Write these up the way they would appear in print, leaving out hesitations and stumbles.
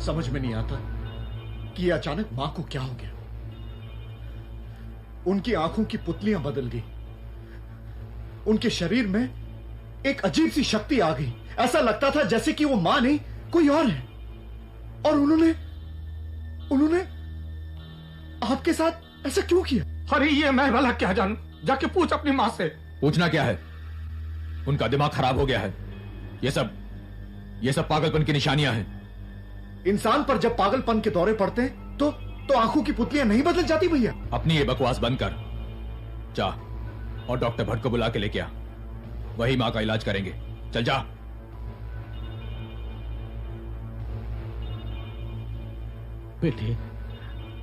समझ में नहीं आता कि अचानक मां को क्या हो गया। उनकी आंखों की पुतलियां बदल गई, उनके शरीर में एक अजीब सी शक्ति आ गई। ऐसा लगता था जैसे कि वो मां नहीं कोई और है। और उन्होंने आपके साथ ऐसा क्यों किया? अरे ये मैं भला क्या जानूं, जाके पूछ अपनी मां से। पूछना क्या है, उनका दिमाग खराब हो गया है। ये सब पागलपन की निशानियां हैं। इंसान पर जब पागलपन के दौरे पड़ते हैं तो आंखों की पुतलियां नहीं बदल जाती भैया? अपनी ये बकवास बंद कर, जा और डॉक्टर भट्ट को बुला के लेके आ, वही मां का इलाज करेंगे। चल जा। बेटे,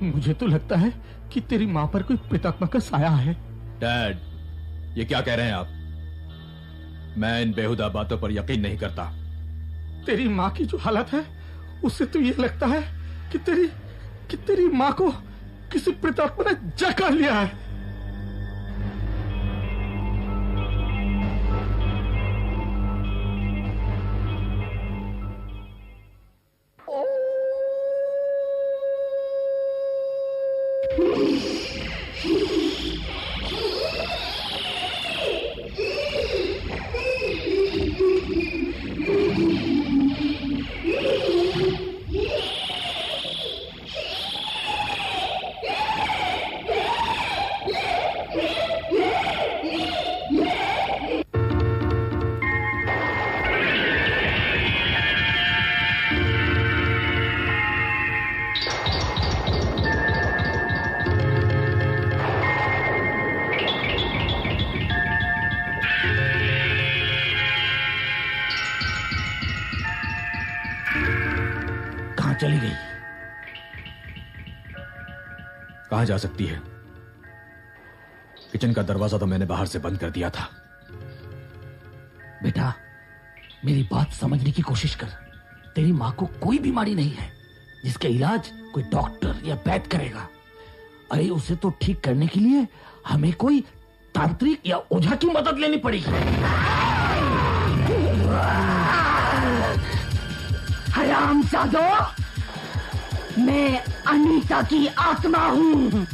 मुझे तो लगता है कि तेरी मां पर कोई प्रेतात्मा का साया है। डैड, ये क्या कह रहे हैं आप? मैं इन बेहुदा बातों पर यकीन नहीं करता। तेरी मां की जो हालत है उससे तो ये लगता है कि तेरी मां को किसी प्रेतात्मा ने जकड़ लिया है। चली गई? कहां जा सकती है? किचन का दरवाजा तो मैंने बाहर से बंद कर दिया था। बेटा, मेरी बात समझने की कोशिश कर। तेरी मां को कोई बीमारी नहीं है जिसका इलाज कोई डॉक्टर या वैद्य करेगा। अरे उसे तो ठीक करने के लिए हमें कोई तांत्रिक या ओझा की मदद लेनी पड़ेगी। हरामजादो, मैं अनीता की आत्मा हूं।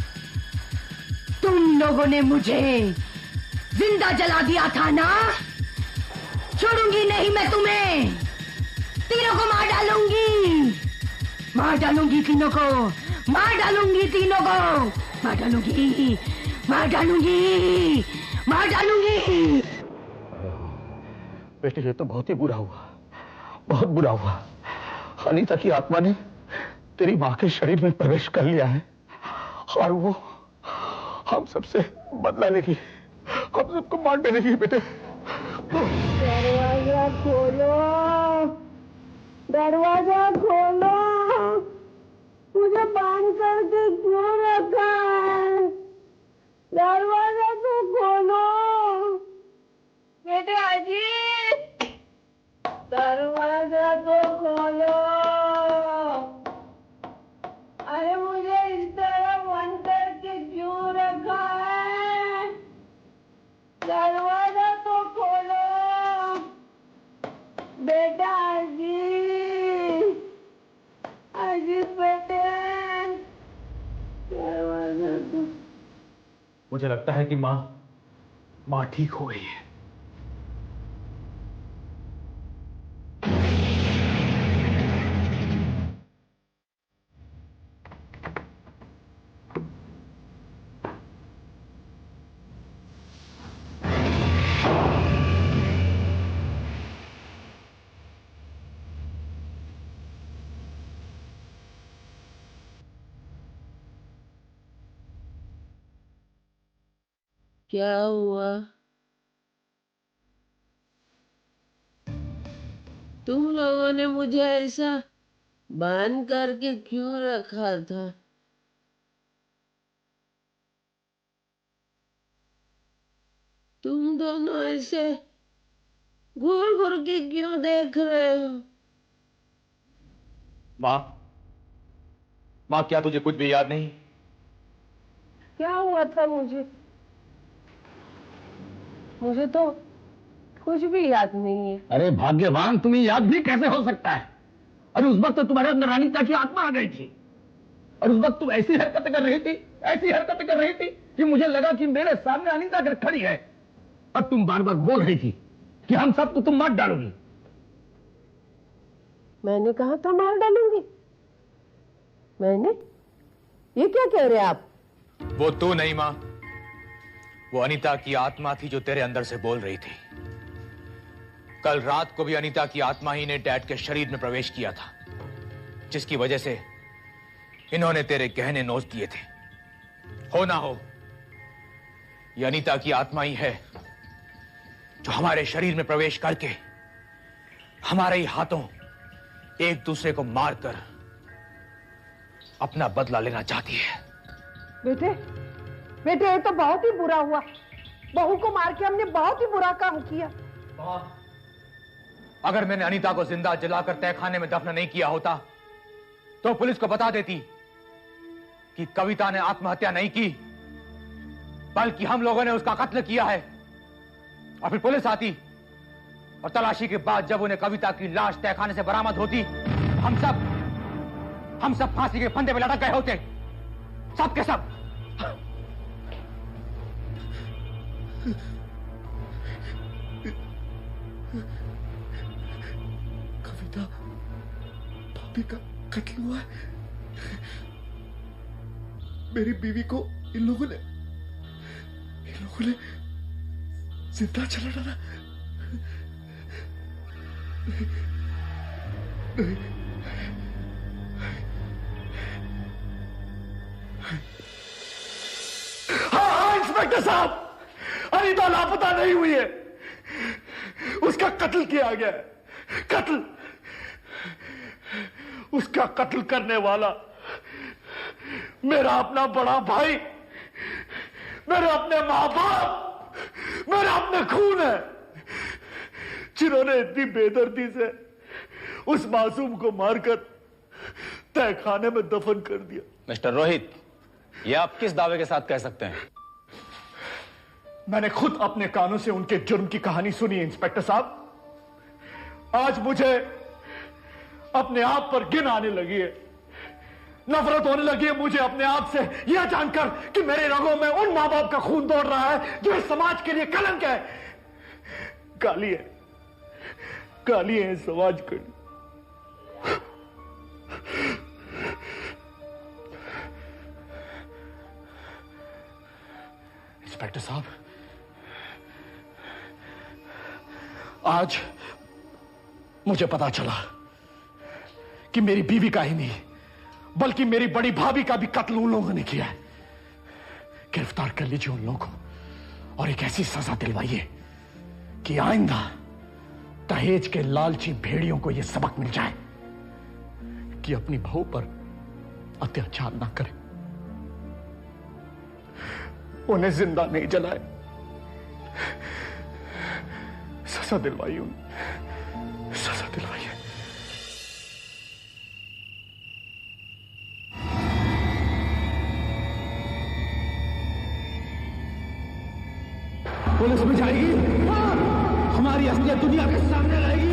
तुम लोगों ने मुझे जिंदा जला दिया था ना? छोड़ूंगी नहीं मैं तुम्हें। तीनों को मार डालूंगी, मार डालूंगी तीनों को, मार डालूंगी तीनों को, मार डालूंगी, मार डालूंगी, मार डालूंगी। बेटे, ये तो बहुत ही बुरा हुआ, बहुत बुरा हुआ। अनीता की आत्मा ने तेरी मां के शरीर में प्रवेश कर लिया है और वो हम सबसे बदला लेगी, हम सबको मार डालेगी। बेटे, दरवाजा खोलो, दरवाजा खोलो। मुझे बांध करके क्यों रखा है? दरवाजा तो खोलो। बेटे अजीत, दरवाजा तो खोलो। अरे मुझे इस तरह बंद करके क्यों रखा है? दरवाजा तो खोलो। बेटा अजीत, अजीत बेटे, दरवाजा तो। मुझे लगता है कि मां ठीक हो गई है। क्या हुआ? तुम लोगों ने मुझे ऐसा बांध करके क्यों रखा था? तुम दोनों ऐसे घूर घूर के क्यों देख रहे हो? मां, क्या तुझे कुछ भी याद नहीं? क्या हुआ था मुझे तो कुछ भी याद नहीं है। अरे भाग्यवान, तुम्हें याद भी कैसे हो सकता है? और उस वक्त तो तुम्हारे अंदर अनीता की आत्मा आ गई थी, और उस वक्त तुम ऐसी हरकतें कर रही थी कि मुझे लगा कि मेरे सामने अनीता कर खड़ी है, और तुम बार बार बोल रही थी कि हम सबको तुम मार डालोगी। मैंने कहा था मार डालूंगी? मैंने? ये क्या कह रहे आप? वो तू नहीं मां, वो अनीता की आत्मा थी जो तेरे अंदर से बोल रही थी। कल रात को भी अनीता की आत्मा ही ने डैड के शरीर में प्रवेश किया था, जिसकी वजह से इन्होंने तेरे गहने नोच दिए थे। हो ना हो, ये अनीता की आत्मा ही है जो हमारे शरीर में प्रवेश करके हमारे ही हाथों एक दूसरे को मारकर अपना बदला लेना चाहती है। बेटे, ये तो बहुत ही बुरा हुआ। बहू को मार के हमने बहुत ही बुरा काम किया। अगर मैंने अनीता को जिंदा जलाकर तहखाने में दफन नहीं किया होता तो पुलिस को बता देती कि कविता ने आत्महत्या नहीं की, बल्कि हम लोगों ने उसका कत्ल किया है। और फिर पुलिस आती और तलाशी के बाद जब उन्हें कविता की लाश तहखाने से बरामद होती, हम सब फांसी के फंदे पे लटक गए होते, सब के सब। कविता भाभी का कत्ल हुआ है। मेरी बीवी को इन लोगों ने जिंदा जला डाला। नहीं। हाँ, इंस्पेक्टर साहब, अनीता लापता नहीं हुई है, उसका कत्ल किया गया है। कत्ल, उसका कत्ल करने वाला मेरा अपना बड़ा भाई, मेरे अपने माँ बाप, मेरा अपने खून है, जिन्होंने इतनी बेदर्दी से उस मासूम को मारकर तहखाने में दफन कर दिया। मिस्टर रोहित, ये आप किस दावे के साथ कह सकते हैं? मैंने खुद अपने कानों से उनके जुर्म की कहानी सुनी है इंस्पेक्टर साहब। आज मुझे अपने आप पर घिन आने लगी है, नफरत होने लगी है मुझे अपने आप से, यह जानकर कि मेरे रगों में उन मां बाप का खून दौड़ रहा है जो इस समाज के लिए कलंक है। गाली है इस समाज के लिए। इंस्पेक्टर साहब, आज मुझे पता चला कि मेरी बीवी का ही नहीं बल्कि मेरी बड़ी भाभी का भी कत्ल उन लोगों ने किया है। गिरफ्तार कर लीजिए उन लोगों को और एक ऐसी सजा दिलवाइए कि आइंदा दहेज के लालची भेड़ियों को यह सबक मिल जाए कि अपनी बहू पर अत्याचार ना करें, उन्हें जिंदा नहीं जलाए। सजा दिलवाइए उन्हें, सजा दिलवाइए। पुलिस में जाएगी, हमारी असलियत दुनिया के सामने रहेगी।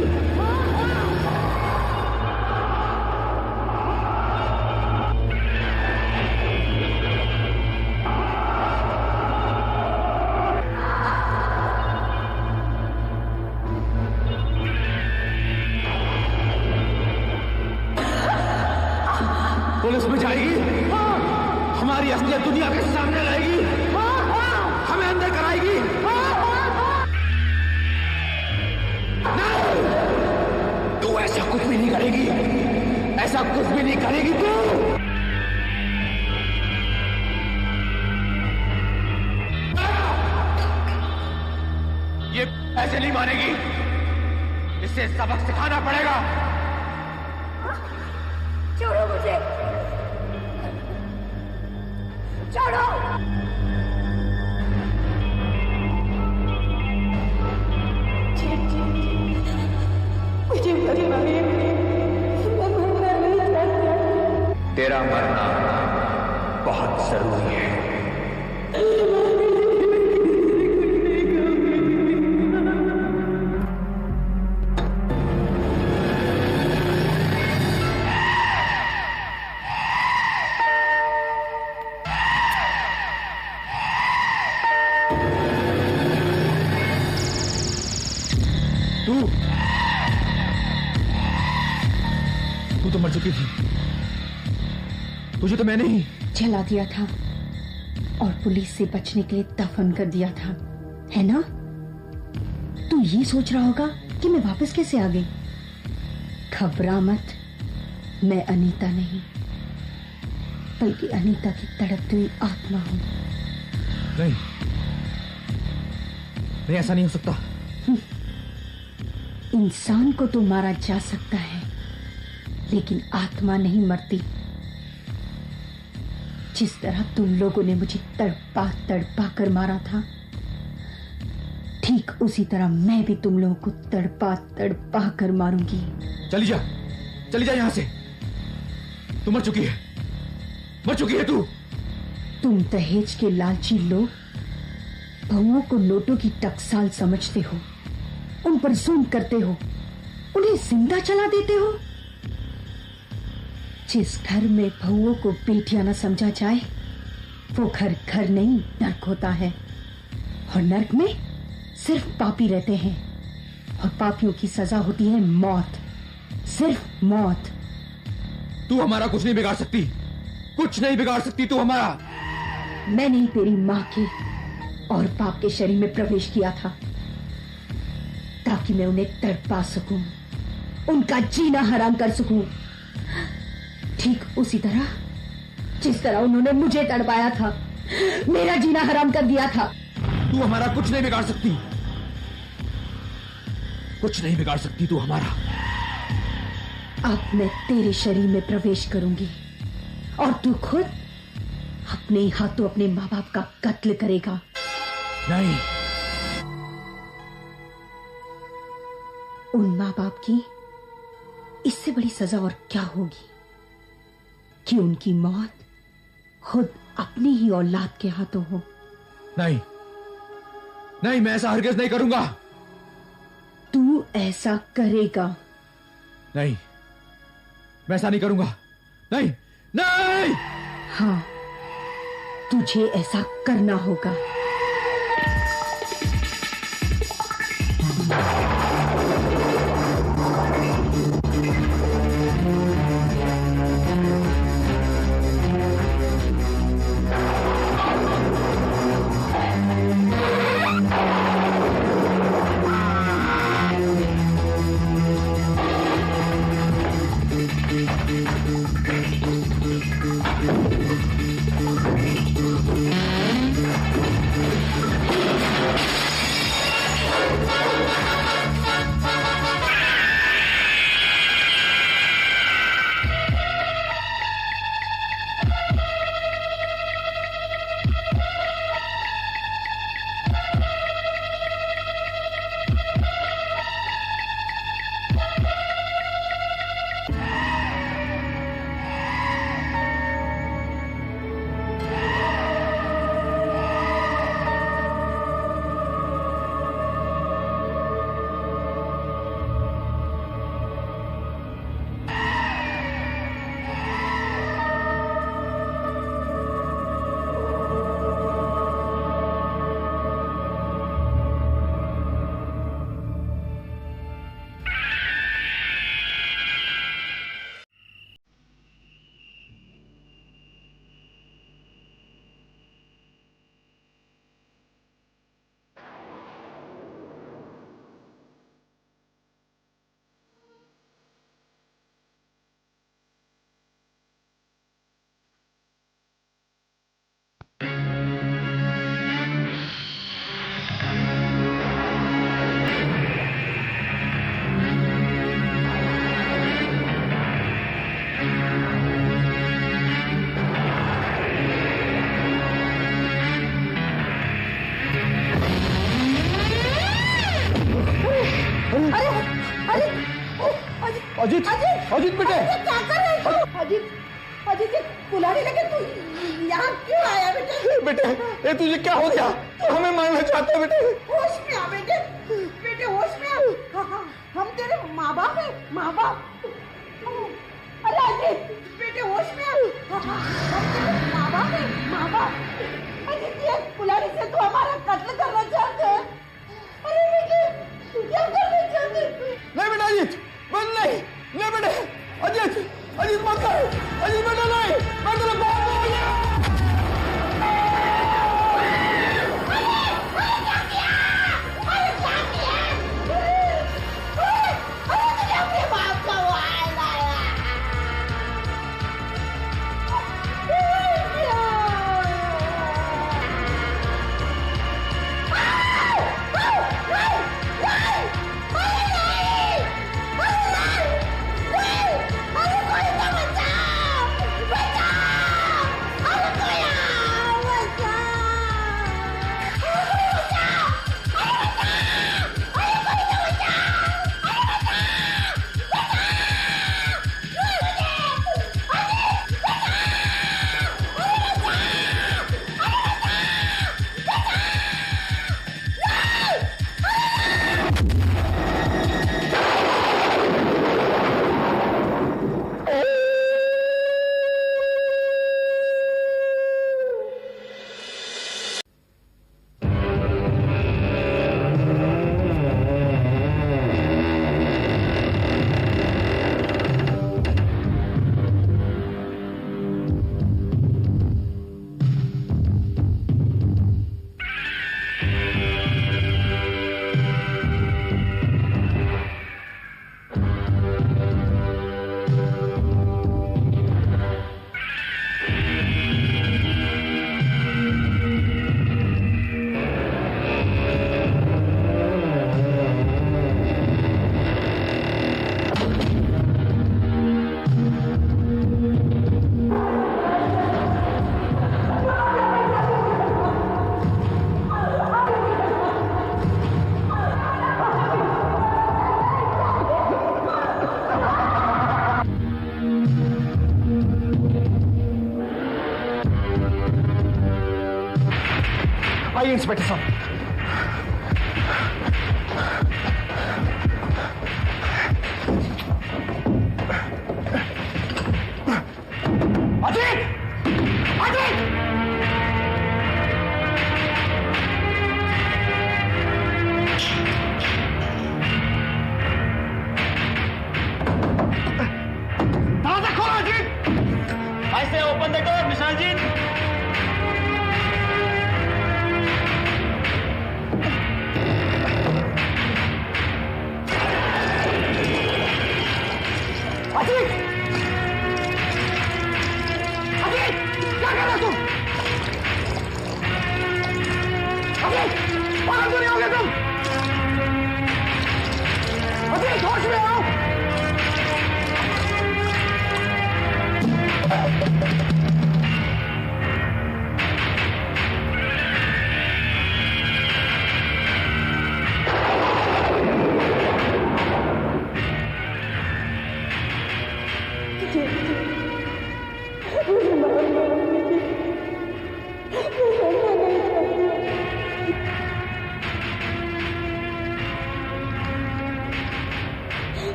पुलिस में जाएगी, हमारी असलियत दुनिया के सामने रहेगी, हमें अंदर कराएगी। तू ऐसा कुछ भी नहीं करेगी, ऐसा कुछ भी नहीं करेगी तू। ये ऐसे नहीं मानेगी, इसे सबक सिखाना पड़ेगा। छोड़ो मुझे, छोड़ो। मुझे मरना है, मैं मरना नहीं चाहती। तेरा मरना बहुत जरूरी है। तू तो मर चुकी थी। तुझे तो मैंने ही जला दिया था और पुलिस से बचने के लिए दफन कर दिया था, है ना? तू ये सोच रहा होगा कि मैं वापस कैसे आ गई। घबरा मत, मैं अनीता नहीं बल्कि अनीता की तड़पती हुई आत्मा हूं। नहीं, नहीं, ऐसा नहीं हो सकता। इंसान को तो मारा जा सकता है लेकिन आत्मा नहीं मरती। जिस तरह तुम लोगों ने मुझे तड़पा तड़पा कर मारा था, ठीक उसी तरह मैं भी तुम लोगों को तड़पा तड़पा कर मारूंगी। चली जा यहां से। तू मर चुकी है तू। तुम दहेज के लालची लोग बहुओं को नोटों की टकसाल समझते हो, उन पर जुल्म करते हो, उन्हें जिंदा चला देते हो। जिस घर में बहुओं को बेटियां न समझा जाए वो घर घर नहीं नर्क होता है, और नर्क में सिर्फ पापी रहते हैं और पापियों की सजा होती है मौत, सिर्फ मौत। तू हमारा कुछ नहीं बिगाड़ सकती, कुछ नहीं बिगाड़ सकती तू हमारा। मैंने ही तेरी मां के और बाप के शरीर में प्रवेश किया था ताकि मैं उन्हें तड़पा सकूं, उनका जीना हराम कर सकूं, ठीक उसी तरह जिस तरह उन्होंने मुझे तड़पाया था, मेरा जीना हराम कर दिया था। तू हमारा कुछ नहीं बिगाड़ सकती, कुछ नहीं बिगाड़ सकती तू हमारा। अब मैं तेरे शरीर में प्रवेश करूंगी और तू खुद अपने ही हाथों अपने माँ बाप का कत्ल करेगा। नहीं, उन माँ बाप की इससे बड़ी सजा और क्या होगी कि उनकी मौत खुद अपनी ही औलाद के हाथों हो। नहीं, नहीं, मैं ऐसा हरगिज़ नहीं करूंगा। तू ऐसा करेगा। नहीं, मैं ऐसा नहीं करूंगा। नहीं, नहीं। हाँ, तुझे ऐसा करना होगा। अजीत, अजीत बेटे, क्या कर रहे हो? अजीत, अजीत कुल्हाड़ी लेके तू यहाँ क्यों आया बेटे? बेटे, ये तुझे क्या हो गया? तो हमें मारना चाहते हैं बेटे। होश में आ बेटे, बेटे होश में आ। हम तेरे माँ बाप हैं, माँ बाप। अरे अजीत, बेटे होश में आ। हम तेरे माँ बाप हैं, माँ बाप। अजीत, ये कुल्हाड़ी से तू हमारा कत्ल करना चाहते हैं? अरे बेटे, तू क्या करना चाहते आइए इंस्पेक्टर साहब। अजीत! अजीत! दरवाजा खोलो अजीत! ऐसे open the door mister Ajit. Ajit! Ajit! क्या कर रहे तुम? अजीत! पागल तो नहीं हो गए तुम? अजीत होश में आओ!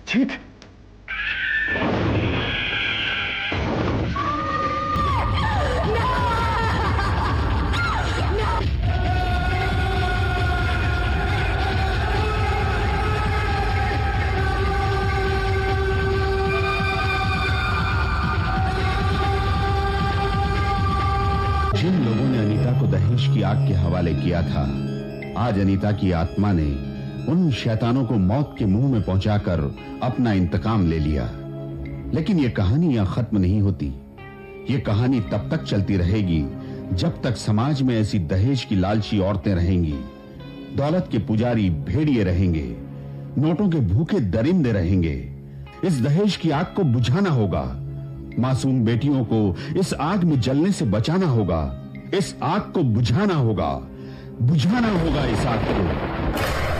जीत! जिन लोगों ने अनीता को दहेज की आग के हवाले किया था, आज अनीता की आत्मा ने उन शैतानों को मौत के मुंह में पहुंचाकर अपना इंतकाम ले लिया। लेकिन यह कहानी यहां खत्म नहीं होती। यह कहानी तब तक चलती रहेगी जब तक समाज में ऐसी दहेज की लालची औरतें रहेंगी, दौलत के पुजारी भेड़िए रहेंगे, नोटों के भूखे दरिंदे रहेंगे। इस दहेज की आग को बुझाना होगा। मासूम बेटियों को इस आग में जलने से बचाना होगा। इस आग को बुझाना होगा, बुझाना होगा इस आग को।